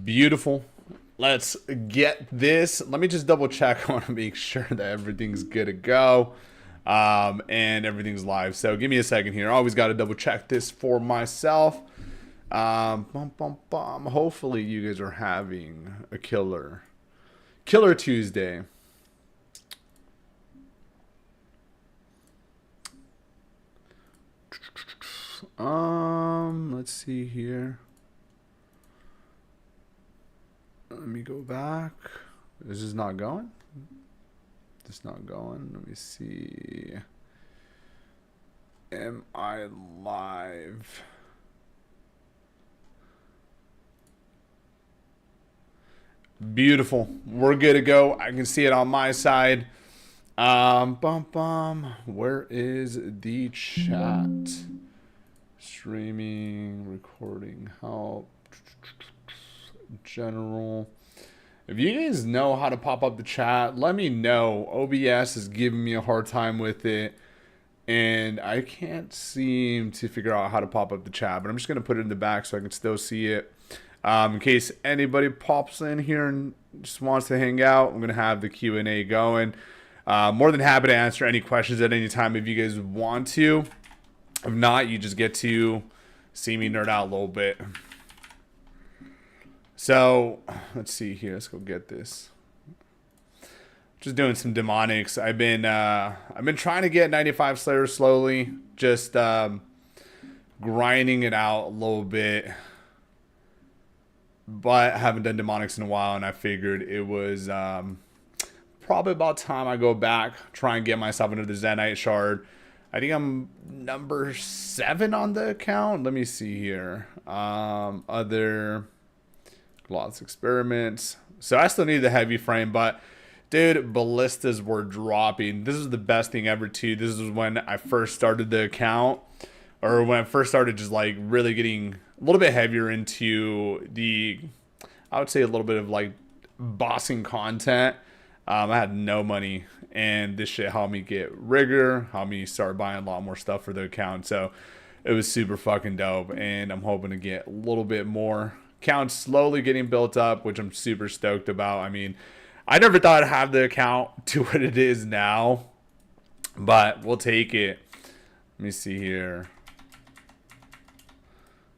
Beautiful. Let's get this. Let me just double check. I want to make sure that everything's good to go. And everything's live. So give me a second here. I always got to double check this for myself. Hopefully you guys are having a killer Tuesday. Let's see here. Let me go back. This is not going. This is not going. Let me see. Am I live? Beautiful. We're good to go. I can see it on my side. Where is the chat? Streaming, recording, help, general. If you guys know how to pop up the chat, let me know. OBS is giving me a hard time with it, and I can't seem to figure out how to pop up the chat, but I'm just going to put it in the back so I can still see it. In case anybody pops in here and just wants to hang out, I'm going to have the Q&A going. More than happy to answer any questions at any time if you guys want to. If not, you just get to see me nerd out a little bit. So, let's see here. Let's go get this. Just doing some demonics. I've been trying to get 95 Slayer slowly. Just grinding it out a little bit. But I haven't done demonics in a while, and I figured it was probably about time I go back, try and get myself into the Zenyte shard. I think I'm number 7 on the account. Let me see here. Other Gloss experiments. So I still need the heavy frame, but dude, ballistas were dropping. This is the best thing ever too. This is when I first started the account, or when I first started just like really getting a little bit heavier into the, I would say a little bit of like bossing content. I had no money, and this shit helped me get rigor, helped me start buying a lot more stuff for the account. So it was super fucking dope, and I'm hoping to get a little bit more. Account slowly getting built up, which I'm super stoked about. I mean, I never thought I'd have the account to what it is now, but we'll take it. Let me see here.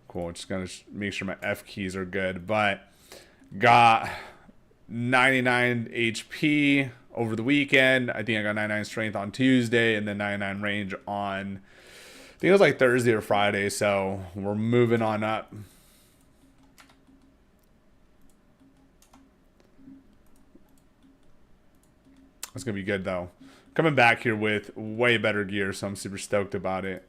Cool. Just gonna make sure my F keys are good, but got 99 HP over the weekend. I think I got 99 strength on Tuesday, and then 99 range on, I think it was like Thursday or Friday. So we're moving on up. It's gonna be good though. Coming back here with way better gear, so I'm super stoked about it.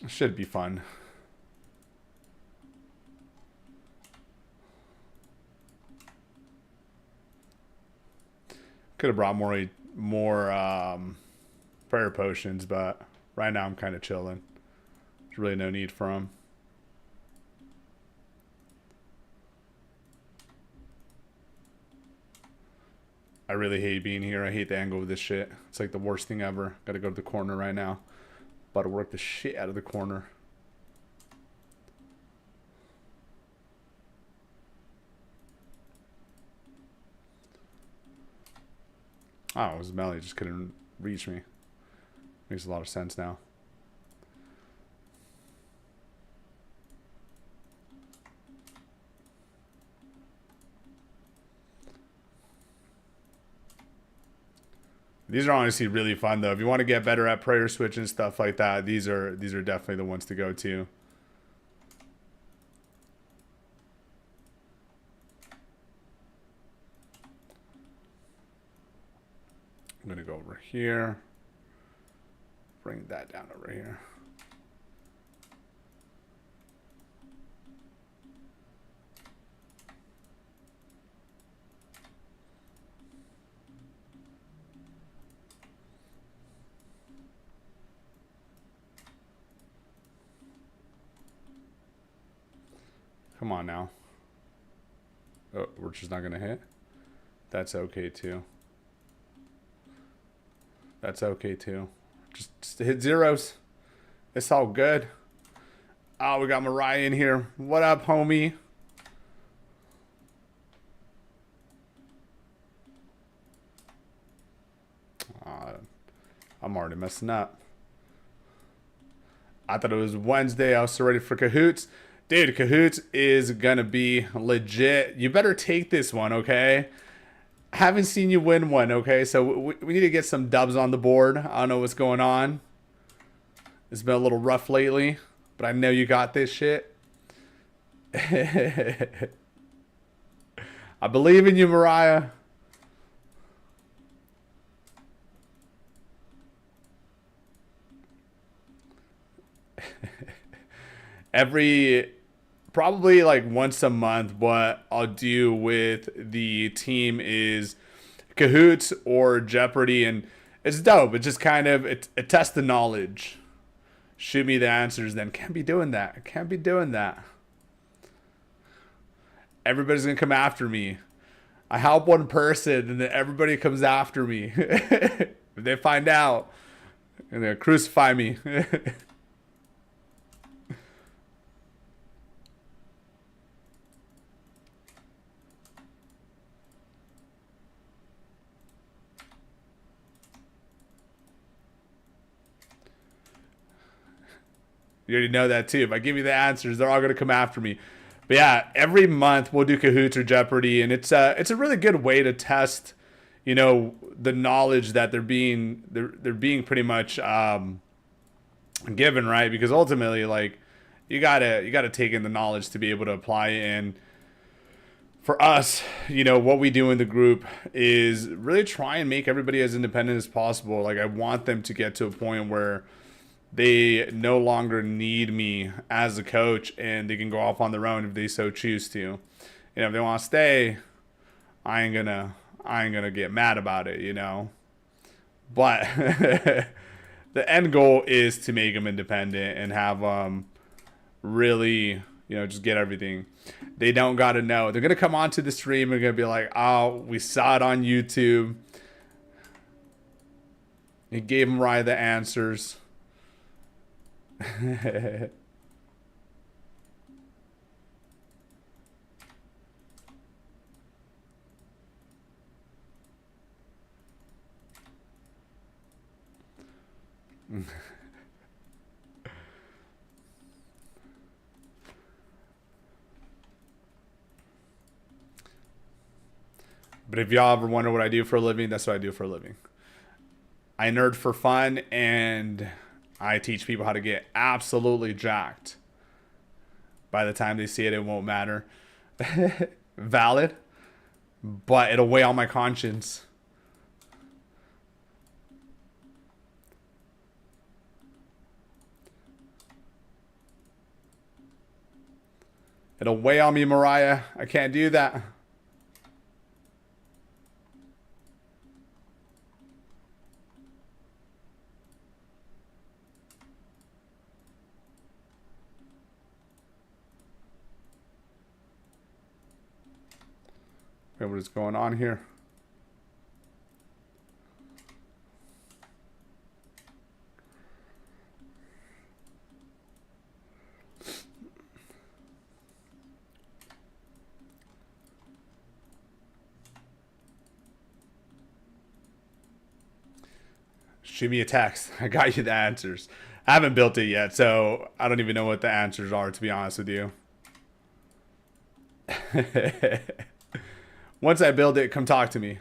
Should be fun. Could have brought more prayer potions, but right now I'm kind of chilling. There's really no need for them. I really hate being here. I hate the angle of this shit. It's like the worst thing ever. Gotta go to the corner right now. About to work the shit out of the corner. Oh, it was Melly. Just couldn't reach me. Makes a lot of sense now. These are honestly really fun though. If you want to get better at prayer switch and stuff like that, these are definitely the ones to go to. I'm gonna go over here. Bring that down over here. Come on now. Oh, we're just not gonna hit. That's okay too. That's okay too. Just hit zeros. It's all good. Oh, we got Mariah in here. What up, homie? I'm already messing up. I thought it was Wednesday. I was so ready for Cahoots. Dude, Cahoots is gonna be legit. You better take this one, okay? I haven't seen you win one, okay? So we need to get some dubs on the board. I don't know what's going on. It's been a little rough lately, but I know you got this shit. I believe in you, Mariah. Probably like once a month, what I'll do with the team is Cahoots or Jeopardy, and it's dope. It's just kind of it tests the knowledge. Shoot me the answers, then can't be doing that. Can't be doing that. Everybody's gonna come after me. I help one person, and then everybody comes after me. If they find out, and they'll crucify me. You already know that too. If I give you the answers, they're all gonna come after me. But yeah, every month we'll do Cahoots or Jeopardy, and it's a really good way to test, the knowledge that they're being pretty much given, right? Because ultimately, like, you gotta take in the knowledge to be able to apply it. And for us, what we do in the group is really try and make everybody as independent as possible. Like, I want them to get to a point where they no longer need me as a coach, and they can go off on their own if they so choose to. If they want to stay, I ain't gonna get mad about it, But the end goal is to make them independent and have really, just get everything. They don't gotta know. They're gonna come onto the stream and gonna be like, "Oh, we saw it on YouTube. He gave them right the answers." But if y'all ever wonder what I do for a living, that's what I do for a living. I nerd for fun, and I teach people how to get absolutely jacked. By the time they see it, it won't matter. Valid, but it'll weigh on my conscience. It'll weigh on me, Mariah. I can't do that. What is going on here? Shoot me a text. I got you the answers. I haven't built it yet, so I don't even know what the answers are, to be honest with you. Once I build it, come talk to me.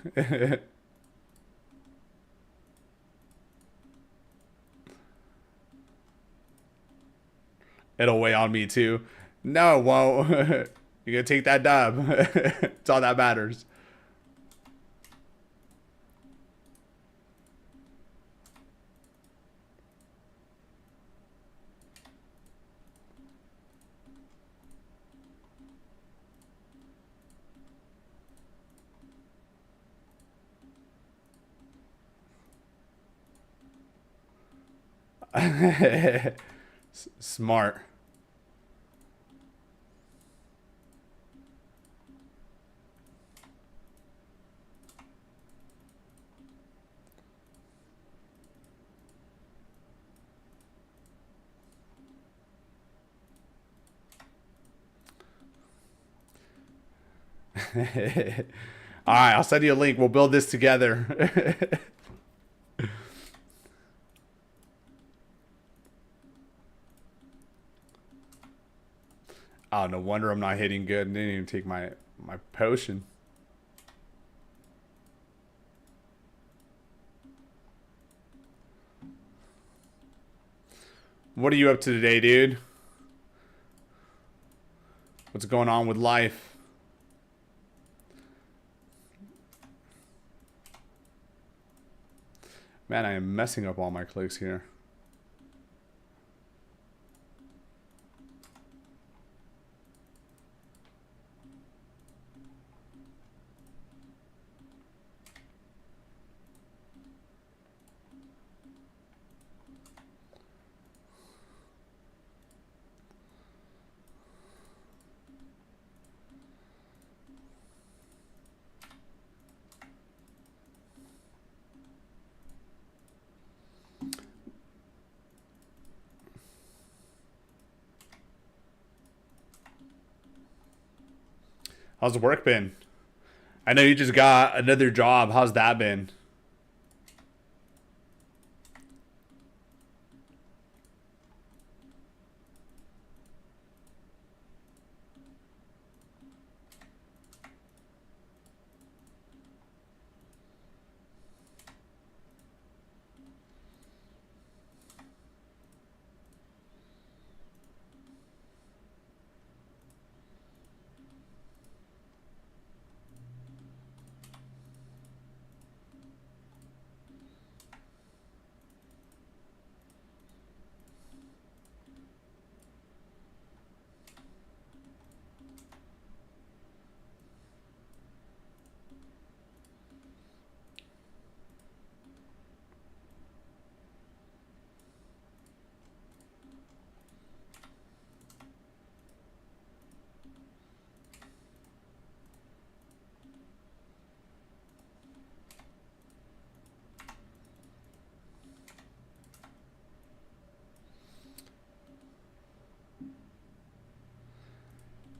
It'll weigh on me too. No, it won't. You're gonna take that dub. It's all that matters. Smart. All right, I'll send you a link. We'll build this together. Oh, no wonder I'm not hitting good. I didn't even take my potion. What are you up to today, dude? What's going on with life? Man, I am messing up all my clicks here. How's the work been? I know you just got another job. How's that been?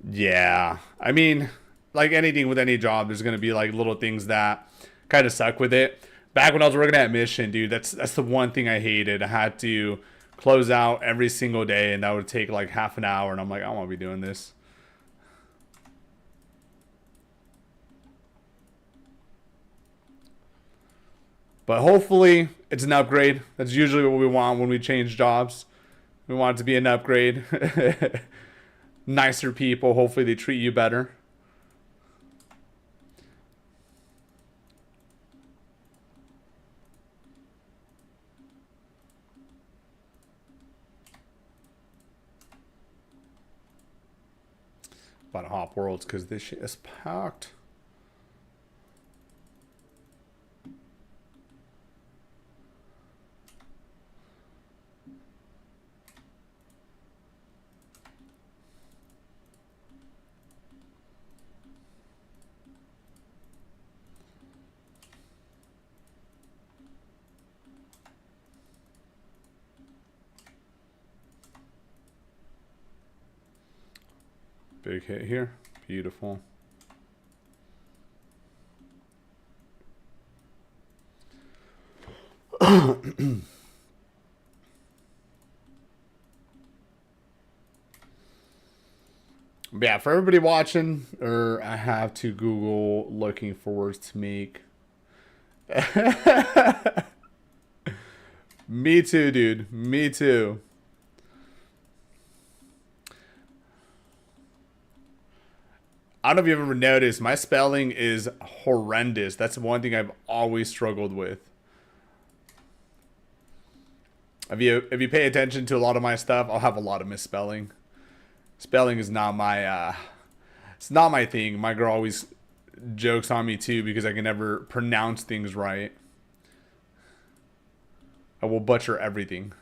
Yeah. I mean, like anything with any job, there's gonna be like little things that kind of suck with it. Back when I was working at Mission, dude, that's the one thing I hated. I had to close out every single day, and that would take like half an hour, and I'm like, I don't want to be doing this. But hopefully, it's an upgrade. That's usually what we want when we change jobs. We want it to be an upgrade. Nicer people. Hopefully, they treat you better. About to hop worlds because this shit is packed. Big hit here. Beautiful. Yeah, for everybody watching, or I have to Google looking for words to make. Me too, dude. Me too. I don't know if you've ever noticed, my spelling is horrendous. That's one thing I've always struggled with. If you pay attention to a lot of my stuff, I'll have a lot of misspelling. Spelling is not my it's not my thing. My girl always jokes on me too because I can never pronounce things right. I will butcher everything.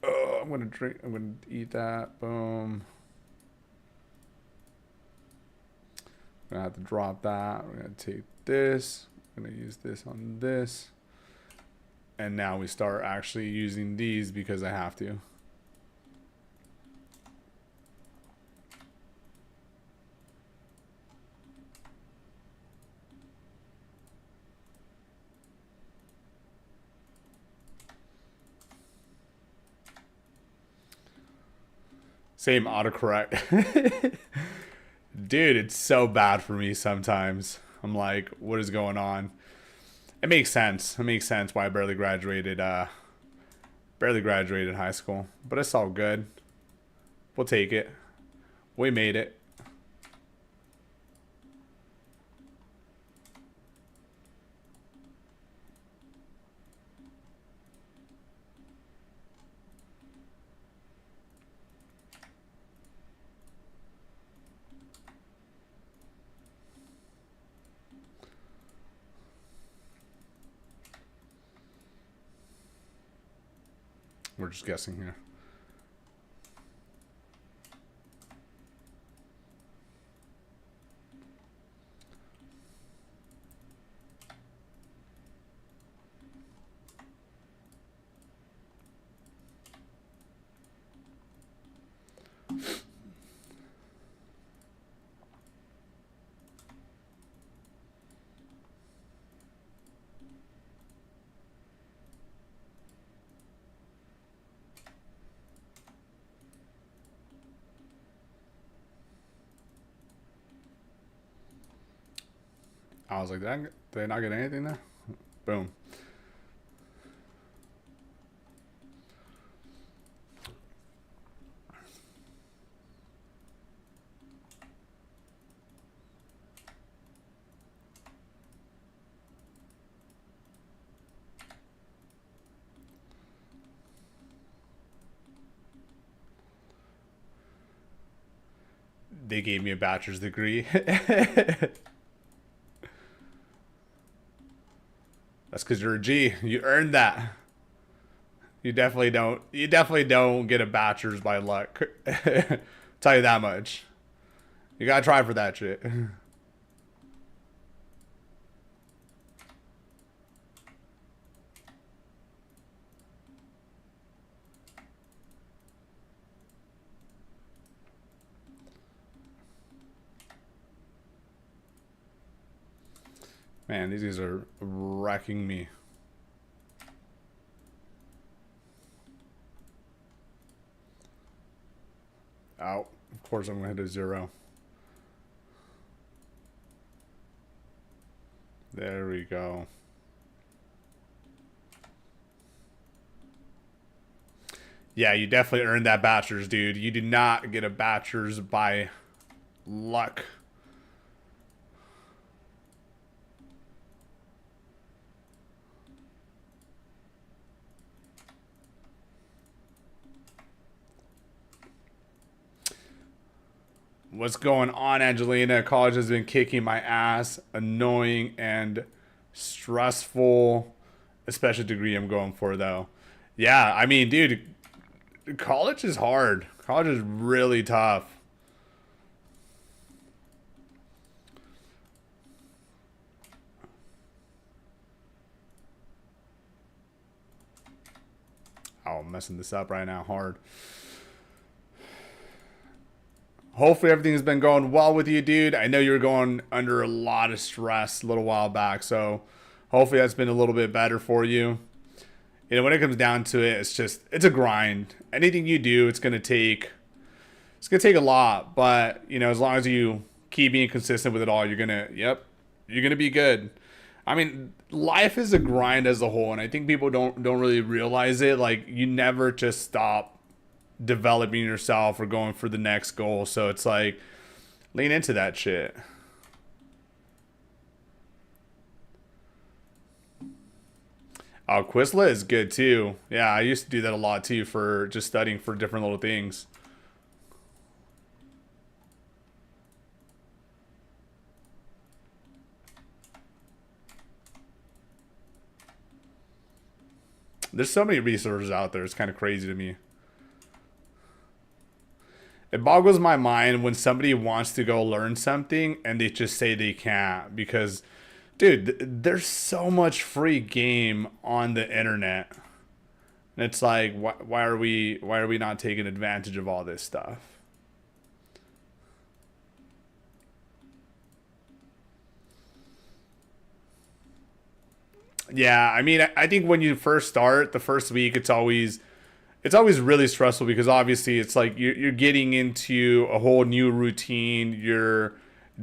Oh, I'm gonna drink. I'm gonna eat that. Boom. I'm gonna have to drop that. We're gonna take this. I'm gonna use this on this. And now we start actually using these because I have to. Same autocorrect. Dude, it's so bad for me sometimes. I'm like, what is going on? It makes sense. It makes sense why I barely graduated high school. But it's all good. We'll take it. We made it. We're just guessing here. I was like, did they not get anything there? Boom. They gave me a bachelor's degree. That's because you're a G. You earned that. You definitely don't. You definitely don't get a bachelor's by luck. Tell you that much. You gotta try for that shit. Man, these guys are wrecking me. Out. Of course, I'm gonna hit a 0. There we go. Yeah, you definitely earned that bachelor's, dude. You did not get a bachelor's by luck. What's going on, Angelina? College has been kicking my ass. Annoying and stressful. Especially degree I'm going for, though. Yeah, I mean, dude, college is hard. College is really tough. Oh, I'm messing this up right now hard. Hopefully everything's been going well with you, dude. I know you were going under a lot of stress a little while back, so hopefully that's been a little bit better for you. You know, when it comes down to it, it's a grind. Anything you do, it's gonna take a lot, but you know, as long as you keep being consistent with it all, you're gonna be good. I mean, life is a grind as a whole, and I think people don't really realize it. Like, you never just stop developing yourself or going for the next goal. So it's like, lean into that shit. Oh, Quizlet is good too. Yeah, I used to do that a lot too for just studying for different little things. There's so many resources out there. It's kind of crazy to me. It boggles my mind when somebody wants to go learn something and they just say they can't because, dude, there's so much free game on the internet. And it's like, why are we not taking advantage of all this stuff? Yeah, I mean, I think when you first start, the first week, it's always really stressful because obviously it's like you're getting into a whole new routine. Your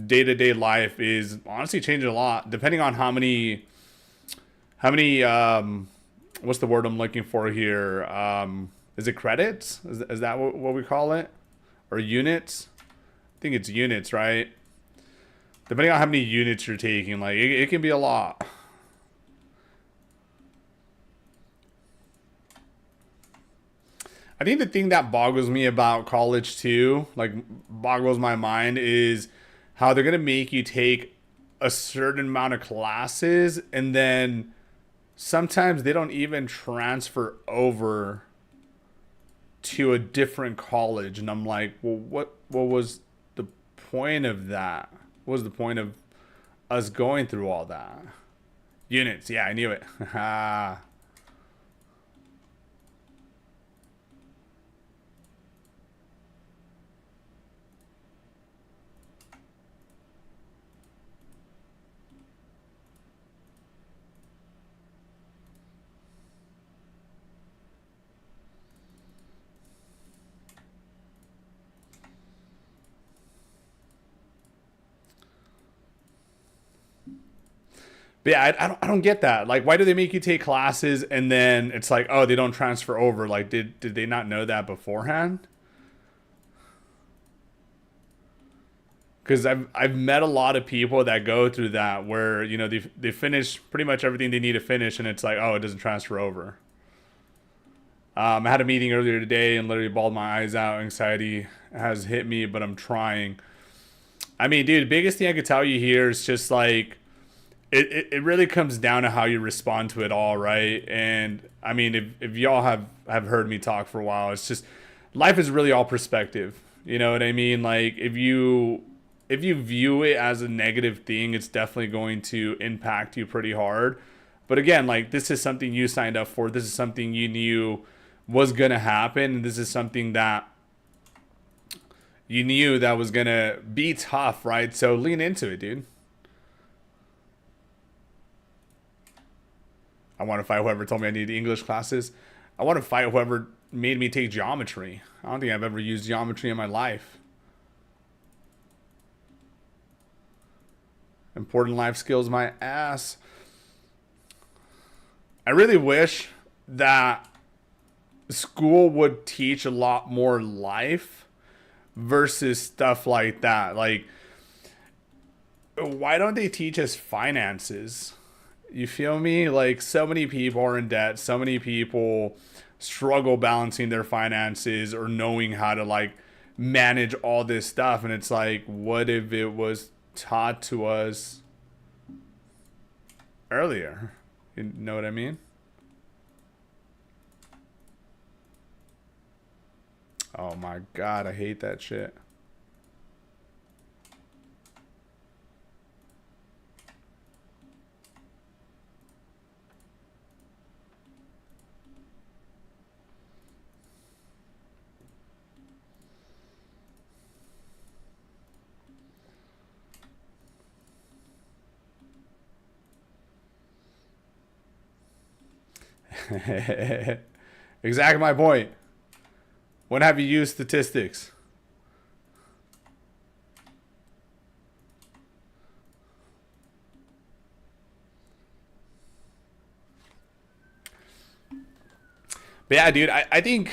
day to day life is honestly changing a lot, depending on how many what's the word I'm looking for here? Is it credits? Is that what we call it? Or units? I think it's units, right? Depending on how many units you're taking, like it can be a lot. I think the thing that boggles me about college too, like boggles my mind, is how they're gonna make you take a certain amount of classes and then sometimes they don't even transfer over to a different college. And I'm like, well, what was the point of that? What was the point of us going through all that? Units, yeah, I knew it. But yeah, I don't get that. Like, why do they make you take classes and then it's like, oh, they don't transfer over? Like, did they not know that beforehand? Because I've met a lot of people that go through that where they finish pretty much everything they need to finish and it's like, oh, it doesn't transfer over. I had a meeting earlier today and literally bawled my eyes out. Anxiety has hit me, but I'm trying. I mean, dude, biggest thing I could tell you here is just like it really comes down to how you respond to it all, right? And I mean, if y'all have heard me talk for a while, it's just life is really all perspective. You know what I mean? Like if you view it as a negative thing, it's definitely going to impact you pretty hard. But again, like this is something you signed up for. This is something you knew was gonna happen. This is something that you knew that was gonna be tough, right? So lean into it, dude. I want to fight whoever told me I needed English classes. I want to fight whoever made me take geometry. I don't think I've ever used geometry in my life. Important life skills, my ass. I really wish that school would teach a lot more life versus stuff like that. Like, why don't they teach us finances? You feel me? Like, so many people are in debt. So many people struggle balancing their finances or knowing how to, like, manage all this stuff. And it's like, what if it was taught to us earlier? You know what I mean? Oh my God, I hate that shit. Exactly my point. When have you used statistics? But yeah, dude, I think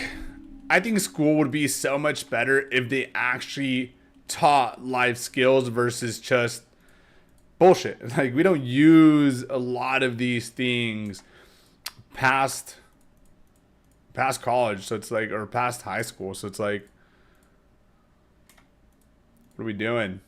school would be so much better if they actually taught life skills versus just bullshit. Like we don't use a lot of these things past past college, so it's like or past high school, so it's like what are we doing?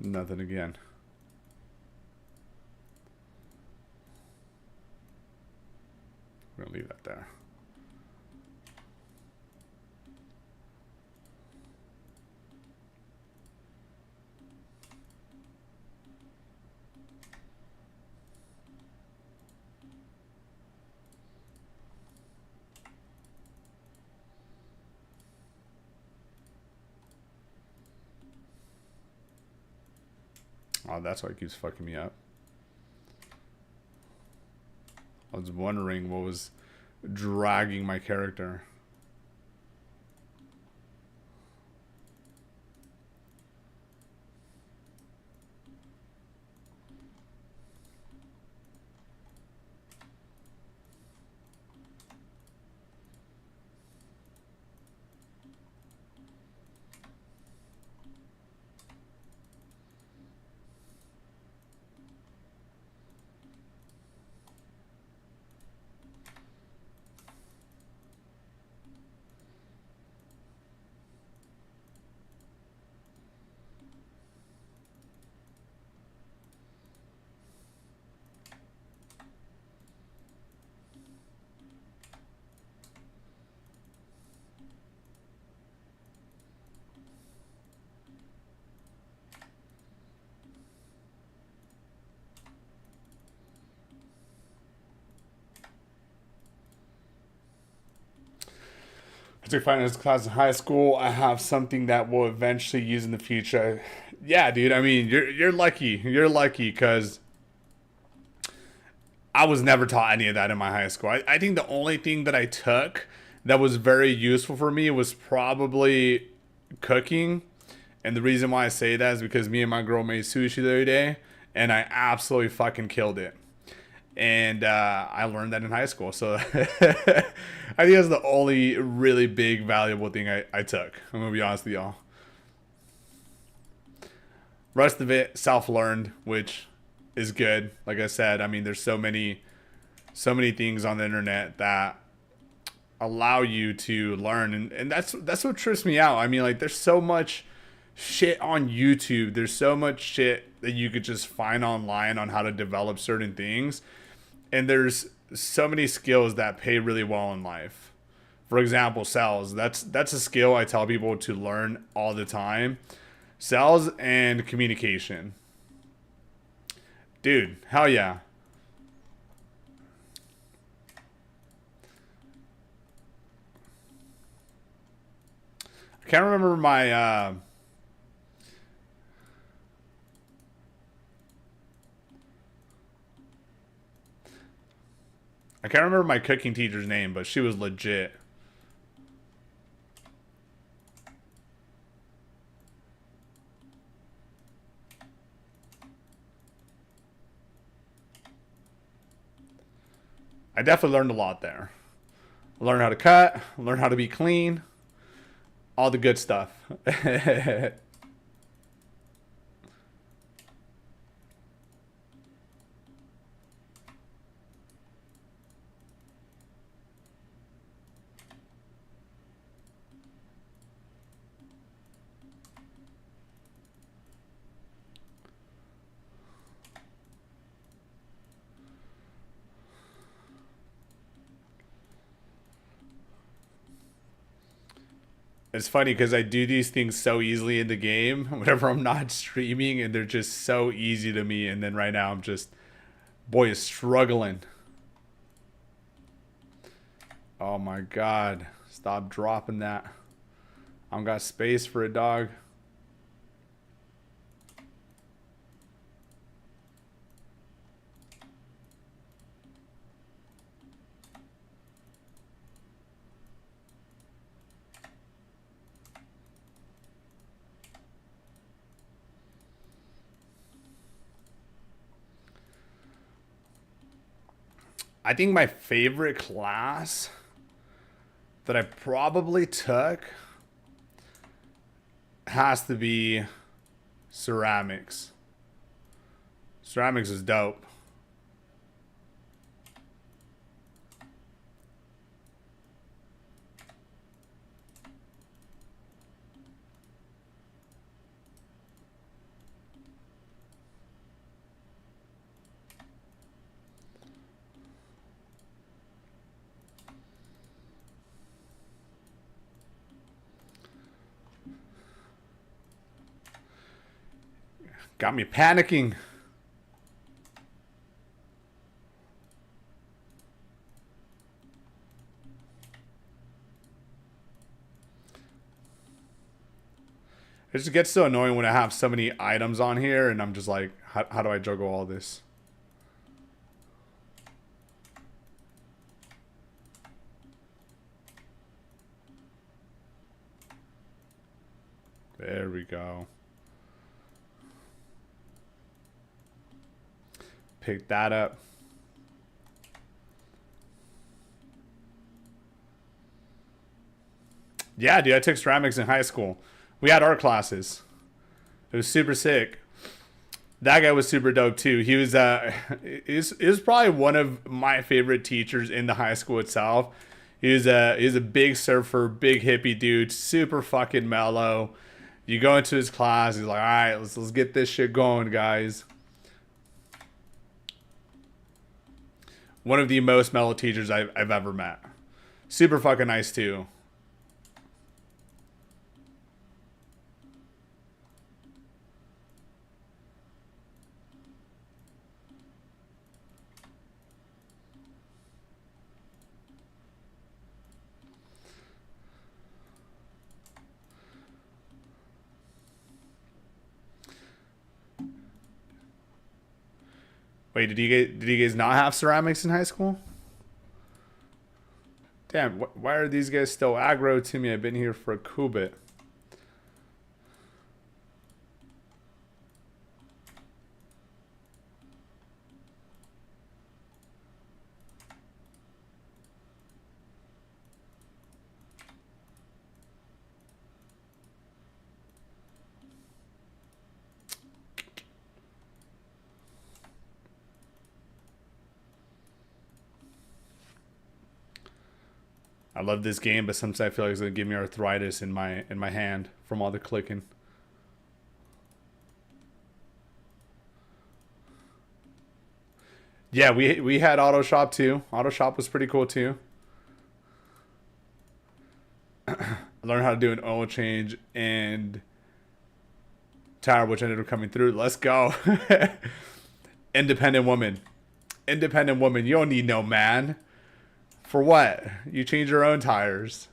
Nothing again. gonna leave that there. Oh, that's why it keeps fucking me up. I was wondering what was dragging my character. I took finance class in high school. I have something that will eventually use in the future. Yeah, dude. I mean, you're lucky. You're lucky because I was never taught any of that in my high school. I think the only thing that I took that was very useful for me was probably cooking. And the reason why I say that is because me and my girl made sushi the other day, and I absolutely fucking killed it. And I learned that in high school. So I think that's the only really big, valuable thing I took. I'm going to be honest with y'all. Rest of it, self-learned, which is good. Like I said, I mean, there's so many things on the internet that allow you to learn. And that's what trips me out. I mean, like, there's so much shit on YouTube. There's so much shit that you could just find online on how to develop certain things. And there's so many skills that pay really well in life. For example, sales. That's a skill I tell people to learn all the time. Sales and communication. Dude, hell yeah. I can't remember my I can't remember my cooking teacher's name, but she was legit. I definitely learned a lot there. I learned how to cut, learned how to be clean, all the good stuff. It's funny because I do these things so easily in the game whenever I'm not streaming, and they're just so easy to me. And then right now I'm just, boy, is struggling. Oh my god. Stop dropping that. I don't got space for a dog. I think my favorite class that I probably took has to be ceramics. Ceramics is dope. Got me panicking. It just gets so annoying when I have so many items on here and I'm just like, how do I juggle all this? There we go. Pick that up. Yeah, dude, I took ceramics in high school. We had art classes. It was super sick. That guy was super dope too. He was is probably one of my favorite teachers in the high school itself. He was a big surfer, big hippie dude, super fucking mellow. You go into his class, he's like, all right, let's get this shit going, guys. One of the most mellow teachers I've ever met. Super fucking nice too. Wait, did you guys not have ceramics in high school? Damn, why are these guys still aggro to me? I've been here for a cool bit. I love this game, but sometimes I feel like it's gonna give me arthritis in my hand from all the clicking. Yeah, we had Auto Shop too. Auto Shop was pretty cool too. I learned how to do an oil change and tire, which ended up coming through. Let's go. Independent woman. Independent woman. You don't need no man. For what? You change your own tires.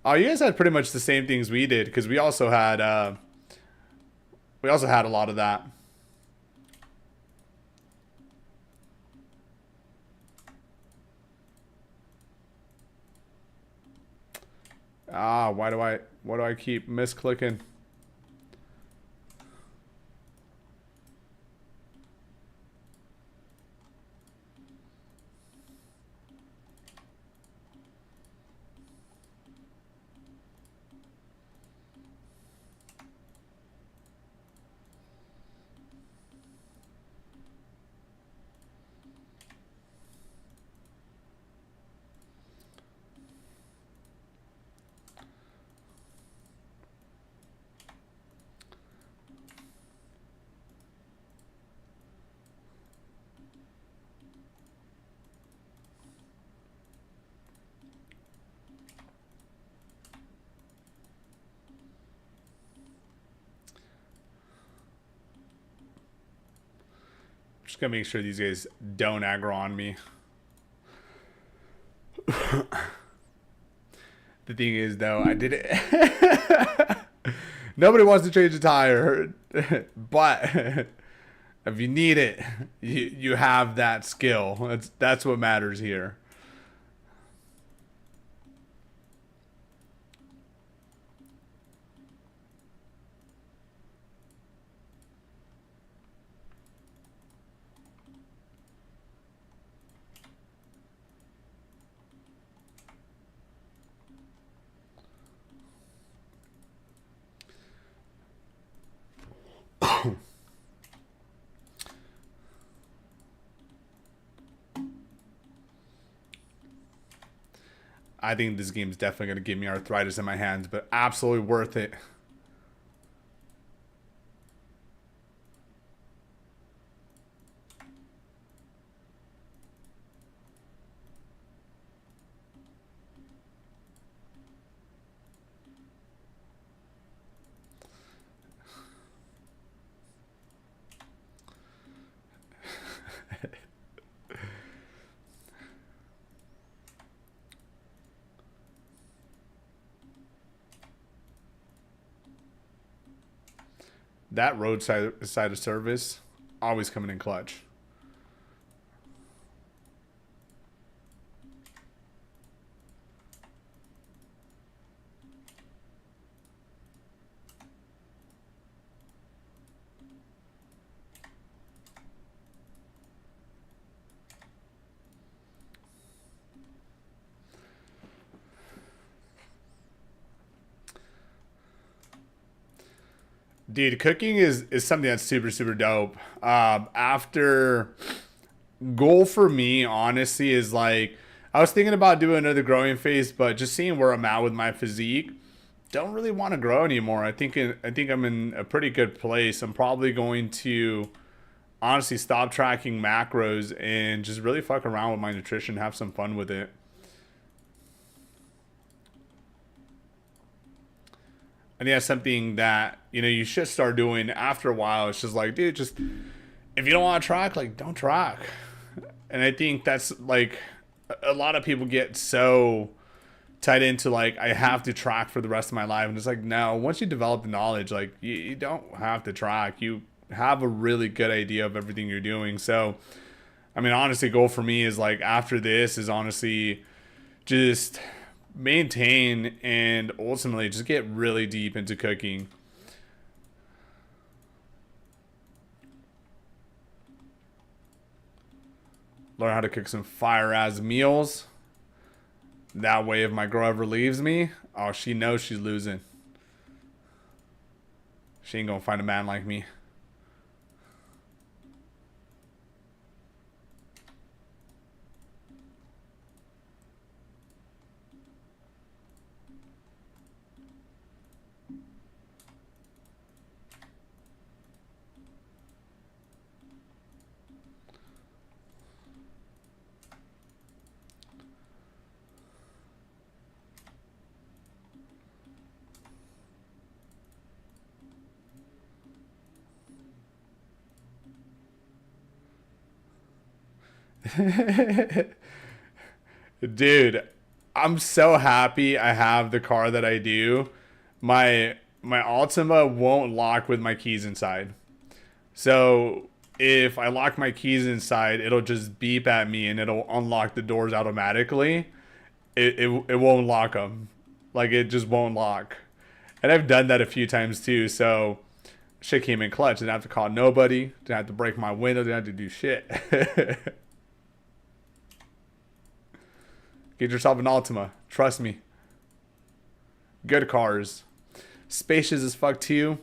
Oh, you guys had pretty much the same things we did because we also had a lot of that. Ah, why do I keep misclicking? Just gonna make sure these guys don't aggro on me. The thing is, though, I did it. Nobody wants to change a tire, but if you need it, you have that skill. That's what matters here. I think this game is definitely going to give me arthritis in my hands, but absolutely worth it. That roadside side of service always coming in clutch. Dude, cooking is something that's super, super dope. After goal for me, honestly, is like I was thinking about doing another growing phase, but just seeing where I'm at with my physique, don't really want to grow anymore. I think I'm in a pretty good place. I'm probably going to honestly stop tracking macros and just really fuck around with my nutrition, have some fun with it. I think that's something that you should start doing after a while. It's just like, dude, just if you don't want to track, like, don't track. And I think that's like a lot of people get so tied into like I have to track for the rest of my life, and it's like, no. Once you develop the knowledge, like you don't have to track. You have a really good idea of everything you're doing. So, I mean, honestly, goal for me is like after this is honestly just maintain and ultimately just get really deep into cooking. Learn how to cook some fire ass meals. That way, if my girl ever leaves me, oh, she knows she's losing. She ain't gonna find a man like me. Dude, I'm so happy I have the car that I do. My Altima won't lock with my keys inside. So if I lock my keys inside, it'll just beep at me and it'll unlock the doors automatically. It won't lock them. Like it just won't lock. And I've done that a few times too. So shit came in clutch. Didn't have to call nobody. Didn't have to break my window. Didn't have to do shit. Get yourself an Altima. Trust me. Good cars. Spacious as fuck too.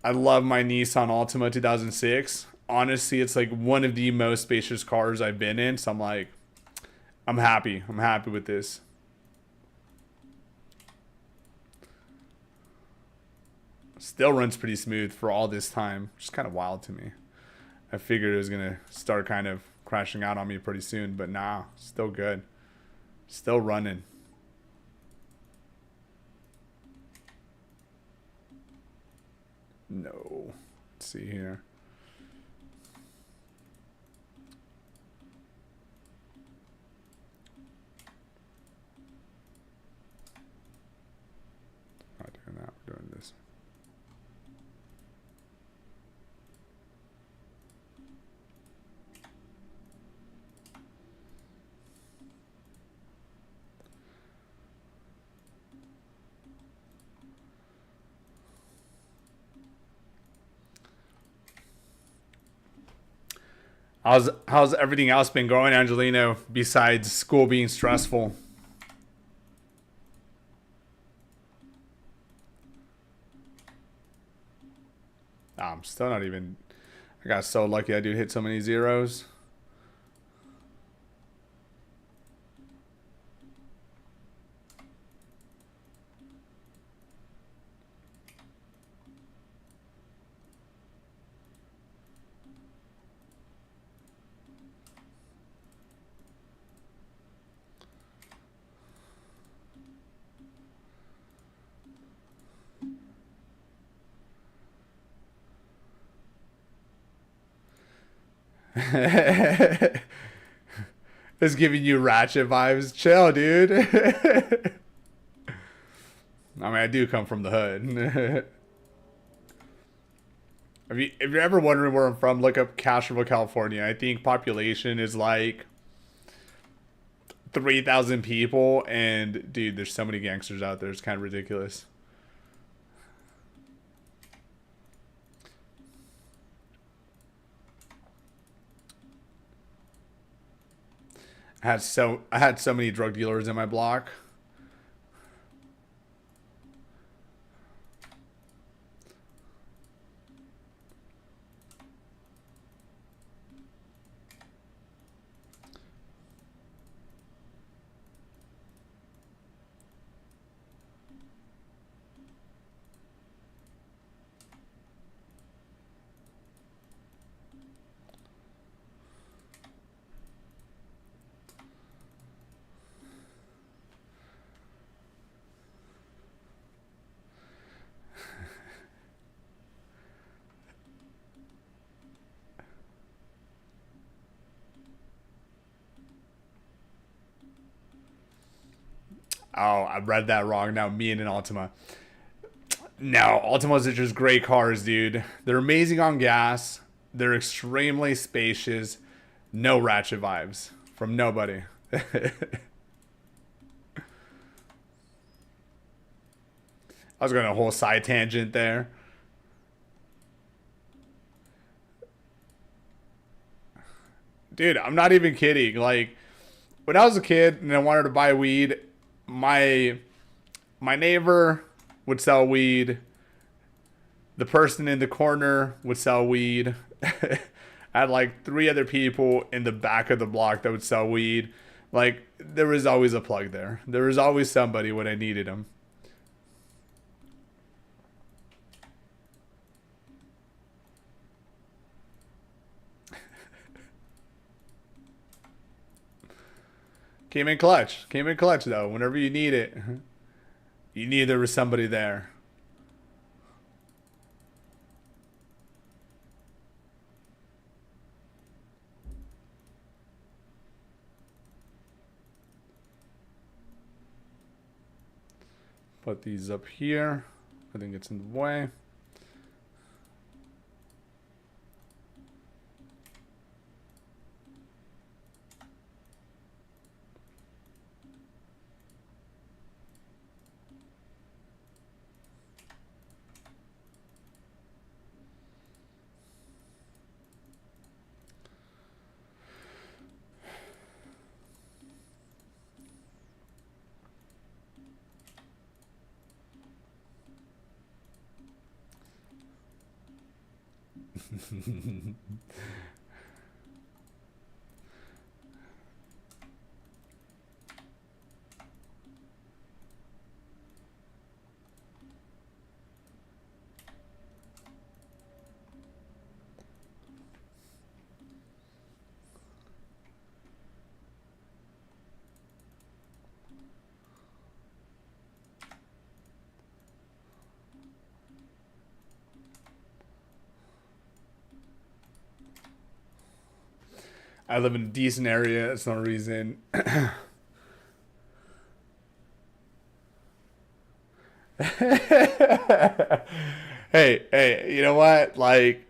I love my Nissan Altima 2006. Honestly, it's like one of the most spacious cars I've been in. So I'm like, I'm happy. I'm happy with this. Still runs pretty smooth for all this time. Which is kind of wild to me. I figured it was going to start kind of crashing out on me pretty soon. But nah, still good. Still running. No. Let's see here. Not doing that. We're doing this. How's everything else been going, Angelino, besides school being stressful? I'm still not even. I got so lucky I do hit so many zeros. It's giving you ratchet vibes. Chill, dude. I mean, I do come from the hood. If you're ever wondering where I'm from, look up Castroville, California. I think population is like 3,000 people, and dude, there's so many gangsters out there. It's kind of ridiculous. I had so many drug dealers in my block. Oh, I read that wrong. Now me and an Altima. No, Altimas are just great cars, dude. They're amazing on gas. They're extremely spacious. No ratchet vibes from nobody. I was going a whole side tangent there. Dude, I'm not even kidding. Like, when I was a kid and I wanted to buy weed, my my neighbor would sell weed. The person in the corner would sell weed. I had like three other people in the back of the block that would sell weed. Like, there was always a plug there. There was always somebody when I needed them. Came in clutch. Came in clutch though. Whenever you need it, you knew there was somebody there. Put these up here. I think it's in the way. I live in a decent area. That's no reason. Hey, you know what? Like,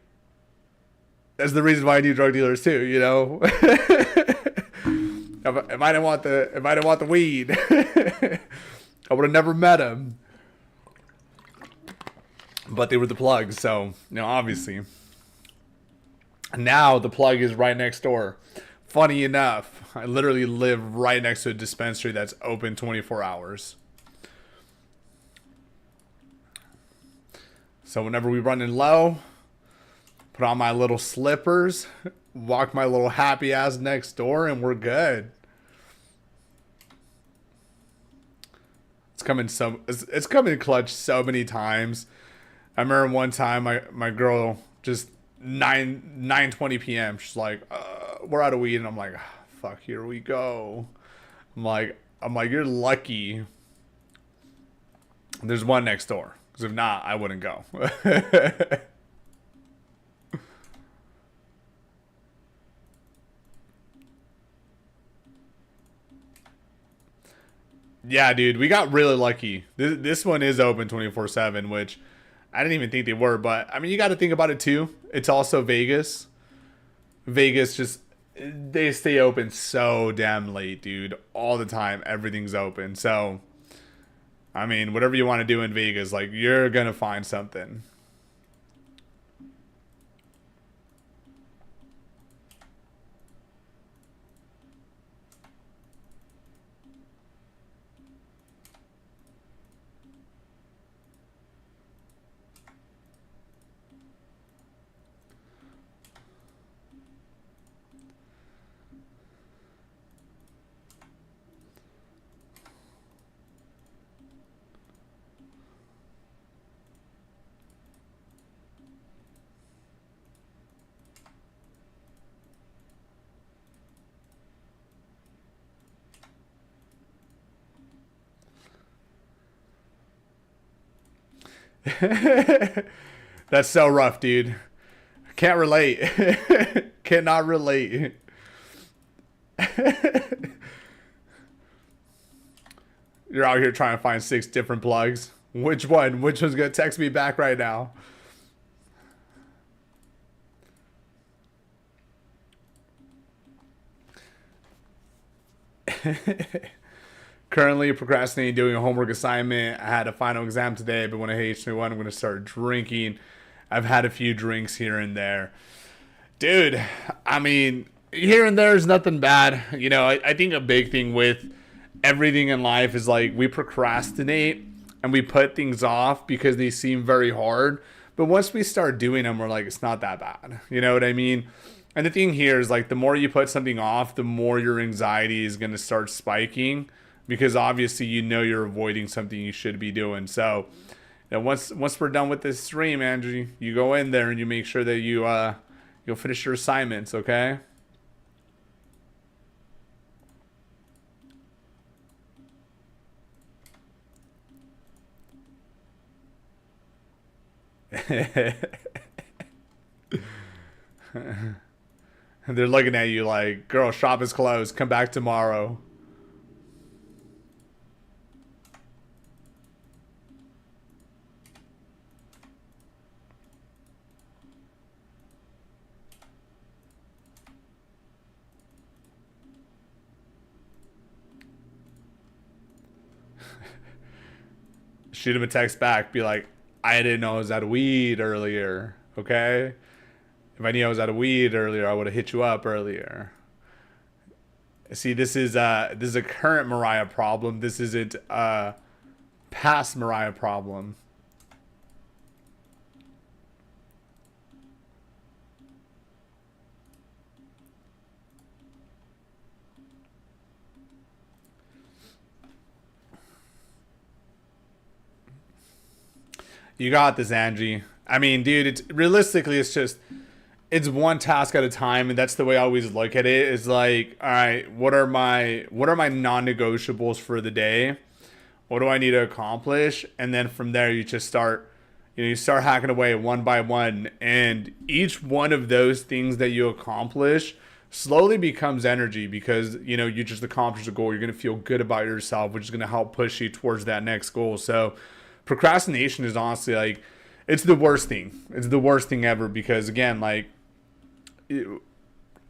that's the reason why I need drug dealers too. You know, if I didn't want the weed, I would have never met them. But they were the plugs, so you know, obviously. Now the plug is right next door. Funny enough, I literally live right next to a dispensary that's open 24 hours. So whenever we run in low, put on my little slippers, walk my little happy ass next door, and we're good. It's come in clutch so many times. I remember one time my girl just 9:20 p.m. She's like, we're out of weed, and I'm like, "Ah, fuck, here we go. I'm like, you're lucky. There's one next door, because if not, I wouldn't go. Yeah, dude, we got really lucky. This one is open 24/7, which I didn't even think they were, but I mean, you got to think about it too. It's also Vegas. Vegas just they stay open so damn late, dude. All the time, everything's open. So, I mean, whatever you want to do in Vegas, like you're gonna find something. That's so rough, dude. Can't relate. Cannot relate. You're out here trying to find 6 different plugs. Which one? Which one's gonna text me back right now? Currently procrastinating doing a homework assignment. I had a final exam today, but when I hit H21, I'm gonna start drinking. I've had a few drinks here and there. Dude, I mean, here and there is nothing bad. You know, I think a big thing with everything in life is like we procrastinate and we put things off because they seem very hard. But once we start doing them, we're like, it's not that bad. You know what I mean? And the thing here is like the more you put something off, the more your anxiety is going to start spiking because obviously you know you're avoiding something you should be doing. So, you know, once we're done with this stream, Andrew, you go in there and you make sure that you'll finish your assignments, okay? They're looking at you like, girl, shop is closed. Come back tomorrow. Shoot him a text back. Be like, I didn't know I was out of weed earlier. Okay? If I knew I was out of weed earlier, I would have hit you up earlier. See, this is a current Mariah problem. This isn't a past Mariah problem. You got this, Angie. I mean, dude, it's realistically, it's one task at a time, and that's the way I always look at it. Is like, all right, what are my non-negotiables for the day? What do I need to accomplish? And then from there, you just start, you start hacking away one by one, and each one of those things that you accomplish slowly becomes energy because you just accomplished a goal. You're gonna feel good about yourself, which is gonna help push you towards that next goal. So procrastination is honestly like it's the worst thing. It's the worst thing ever because again, like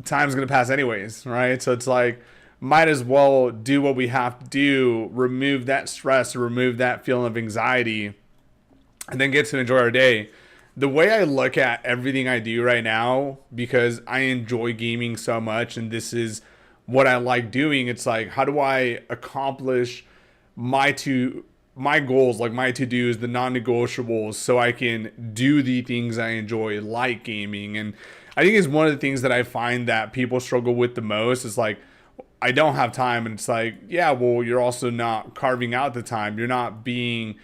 time's gonna pass anyways, right? So it's like might as well do what we have to do, remove that stress, remove that feeling of anxiety, and then get to enjoy our day. The way I look at everything I do right now, because I enjoy gaming so much and this is what I like doing, it's like how do I accomplish my goals, like my to-dos, the non-negotiables, so I can do the things I enjoy, like gaming. And I think it's one of the things that I find that people struggle with the most is like, I don't have time. And it's like, yeah, well, you're also not carving out the time. You're not being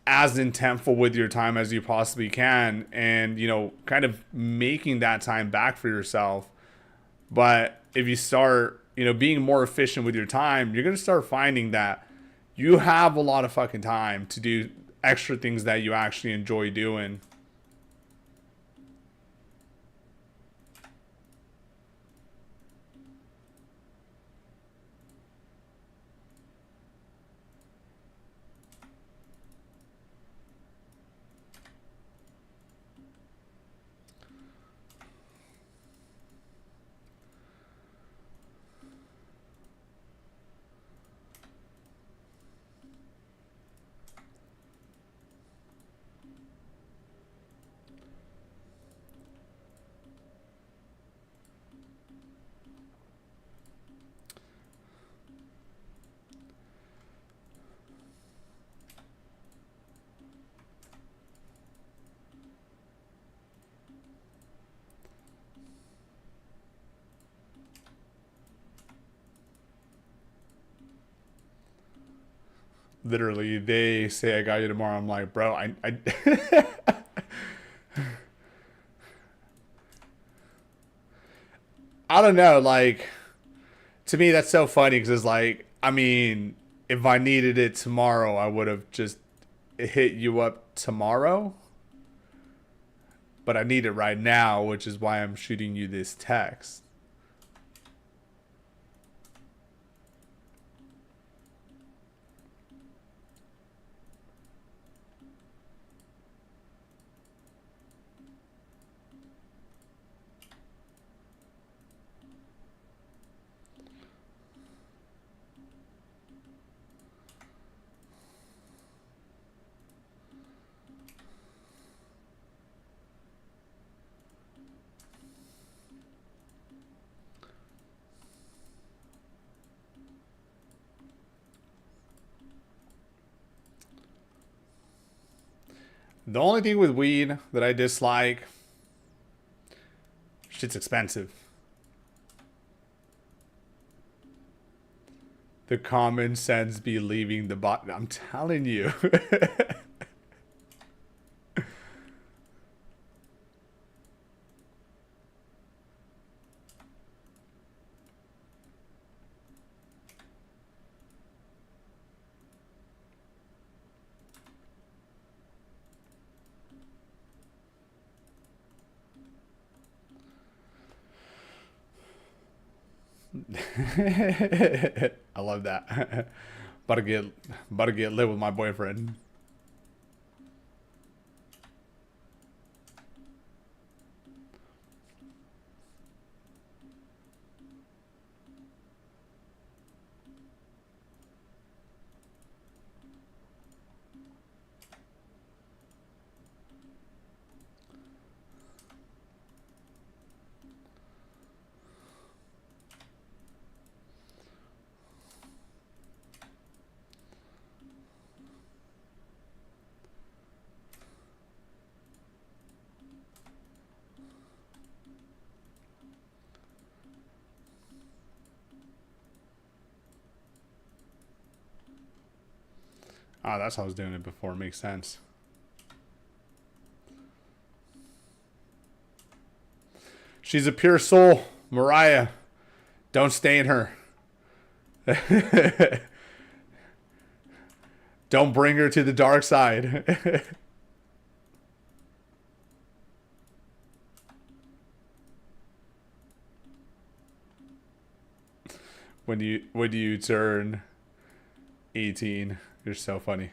as intentful with your time as you possibly can and, kind of making that time back for yourself. But if you start, being more efficient with your time, you're going to start finding that you have a lot of fucking time to do extra things that you actually enjoy doing. Literally, they say I got you tomorrow. I'm like, bro, I I don't know. Like, to me, that's so funny because it's like, I mean, if I needed it tomorrow, I would have just hit you up tomorrow. But I need it right now, which is why I'm shooting you this text. The only thing with weed that I dislike, shit's expensive. The common sense be leaving the bot. I'm telling you. I love that. about to get lit with my boyfriend. Oh, that's how I was doing it before. Makes sense. She's a pure soul, Mariah. Don't stain her. Don't bring her to the dark side. when you turn 18, you're so funny.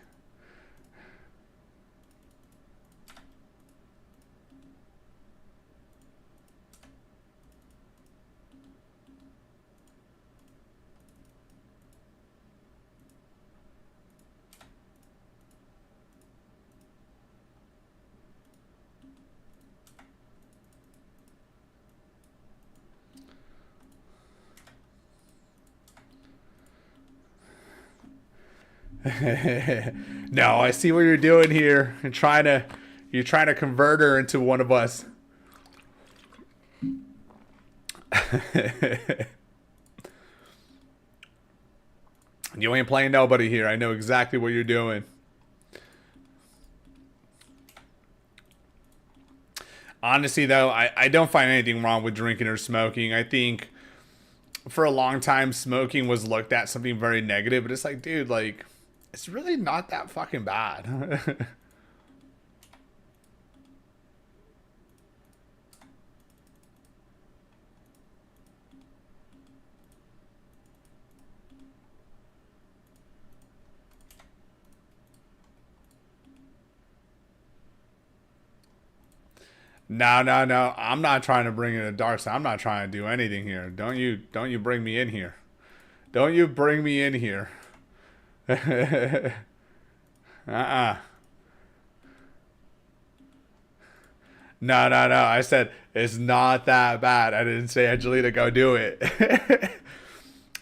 No, I see what you're doing here. You're trying to convert her into one of us. You ain't playing nobody here. I know exactly what you're doing. Honestly, though, I don't find anything wrong with drinking or smoking. I think for a long time, smoking was looked at something very negative, but it's like, dude, like, it's really not that fucking bad. No, no, no. I'm not trying to bring in a dark side. I'm not trying to do anything here. Don't you bring me in here. Don't you bring me in here. Uh-uh. No, no, no. I said it's not that bad. I didn't say Angelina go do it.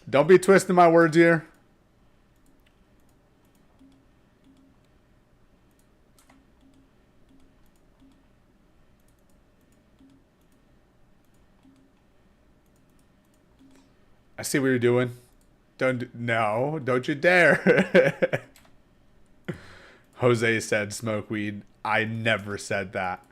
Don't be twisting my words here. I see what you're doing. Don't you dare. Jose said smoke weed. I never said that.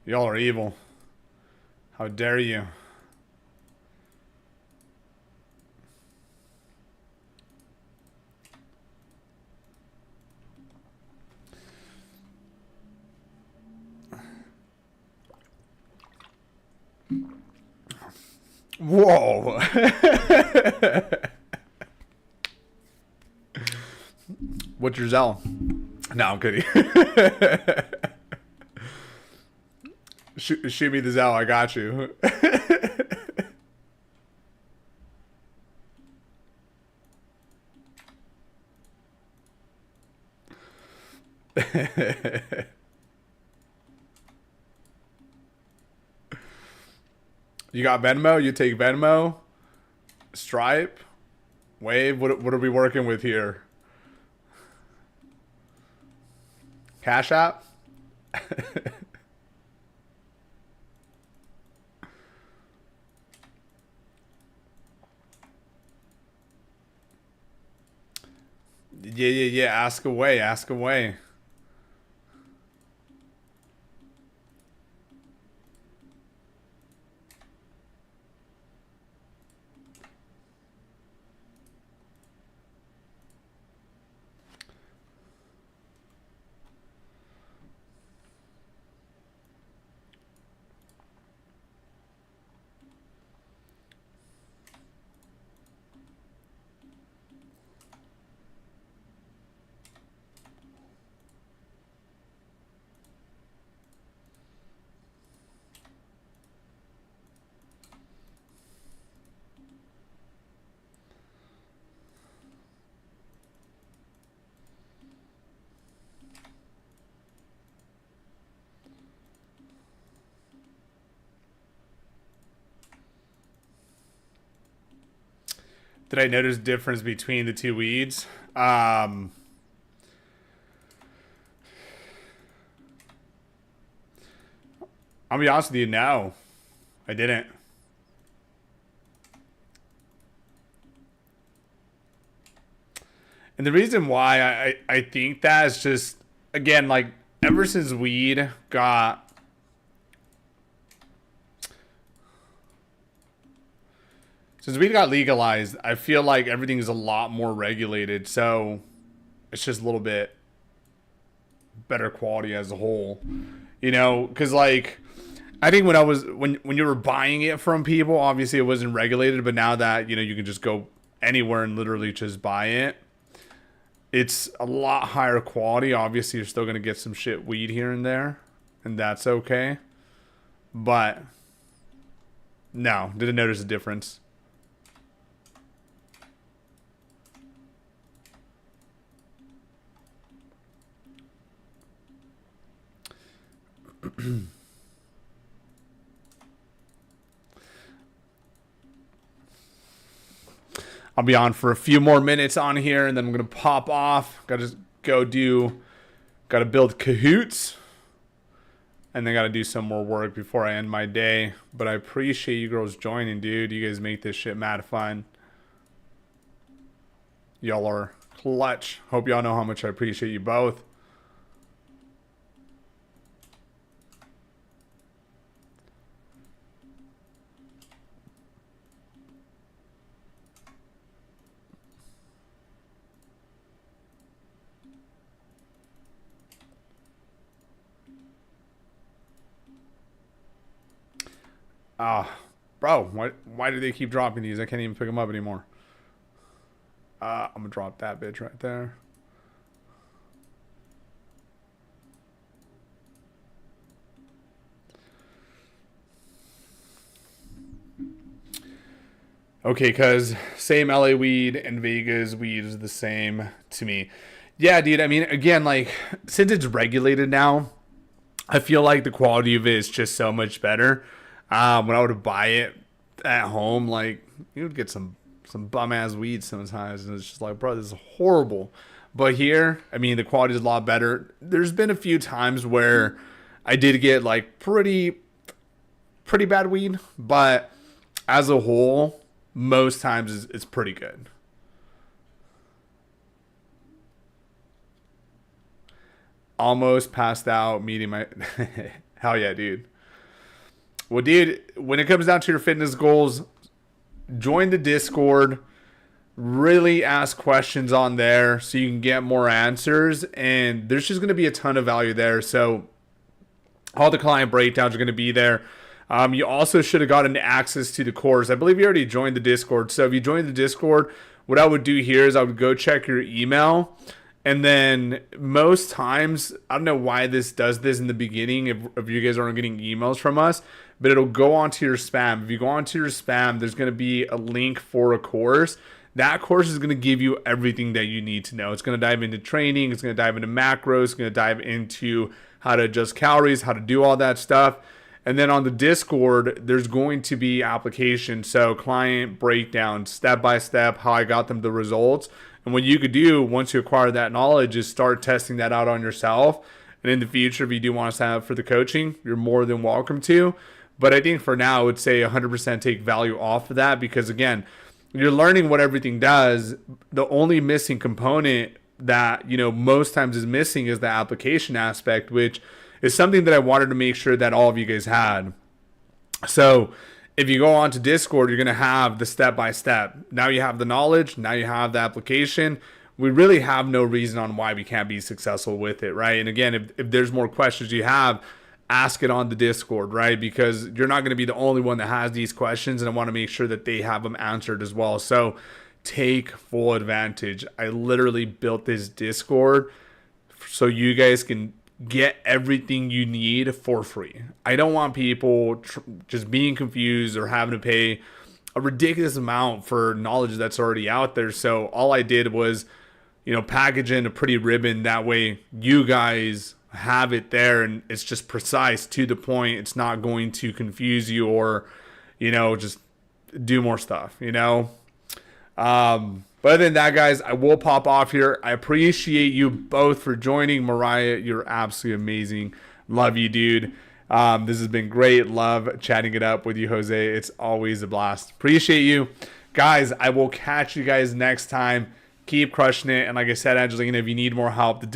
Y'all are evil. How dare you? Whoa. What's your Zell? No, I'm kidding. Shoot me the Zell. I got you. You got Venmo? You take Venmo? Stripe? Wave? What are we working with here? Cash App? Yeah. Ask away. Ask away. Did I notice difference between the two weeds? I'll be honest with you, no. I didn't. And the reason why I think that is just, again, like, ever since weed got... Since weed got legalized, I feel like everything is a lot more regulated. So it's just a little bit better quality as a whole. You know, because, like, I think when you were buying it from people, obviously it wasn't regulated. But now that, you know, you can just go anywhere and literally just buy it, it's a lot higher quality. Obviously, you're still going to get some shit weed here and there, and that's okay. But no, didn't notice a difference. I'll be on for a few more minutes on here, and then I'm gonna pop off. Gotta build Kahoots, and then gotta do some more work before I end my day. But I appreciate you girls joining, dude. You guys make this shit mad fun. Y'all are clutch. Hope y'all know how much I appreciate you both. Bro, why do they keep dropping these? I can't even pick them up anymore. I'm gonna drop that bitch right there. Okay, because same LA weed and Vegas weed is the same to me. Yeah, dude. I mean, again, like, since it's regulated now, I feel like the quality of it is just so much better. When I would buy it at home, like, you would get some bum ass weed sometimes, and it's just like, bro, this is horrible. But here, I mean, the quality is a lot better. There's been a few times where I did get like pretty bad weed, but as a whole, most times it's pretty good. Almost passed out meeting my hell yeah, dude. Well, dude, when it comes down to your fitness goals, join the Discord. Really ask questions on there so you can get more answers, and there's just going to be a ton of value there. So all the client breakdowns are going to be there. You also should have gotten access to the course. I believe you already joined the Discord. So if you joined the Discord, what I would do here is I would go check your email. And then most times, I don't know why this does this in the beginning if you guys aren't getting emails from us, but it'll go onto your spam. If you go onto your spam, there's going to be a link for a course. That course is going to give you everything that you need to know. It's going to dive into training. It's going to dive into macros. It's going to dive into how to adjust calories, how to do all that stuff. And then on the Discord, there's going to be applications. So client breakdown, step by step, how I got them the results. And what you could do once you acquire that knowledge is start testing that out on yourself. And in the future, if you do want to sign up for the coaching, you're more than welcome to. But I think for now, I would say 100% take value off of that, because again, you're learning what everything does. The only missing component that, most times is missing is the application aspect, which is something that I wanted to make sure that all of you guys had. So if you go on to Discord, you're going to have the step-by-step. Now you have the knowledge. Now you have the application. We really have no reason on why we can't be successful with it, right? And again, if there's more questions you have, ask it on the Discord, right? Because you're not going to be the only one that has these questions, and I want to make sure that they have them answered as well. So take full advantage. I literally built this Discord so you guys can get everything you need for free. I don't want people just being confused or having to pay a ridiculous amount for knowledge that's already out there. So all I did was, package in a pretty ribbon. That way you guys have it there and it's just precise, to the point. It's not going to confuse you or, just do more stuff, But other than that, guys, I will pop off here. I appreciate you both for joining. Mariah, you're absolutely amazing. Love you, dude. This has been great. Love chatting it up with you, Jose. It's always a blast. Appreciate you. Guys, I will catch you guys next time. Keep crushing it. And like I said, Angelina, if you need more help, the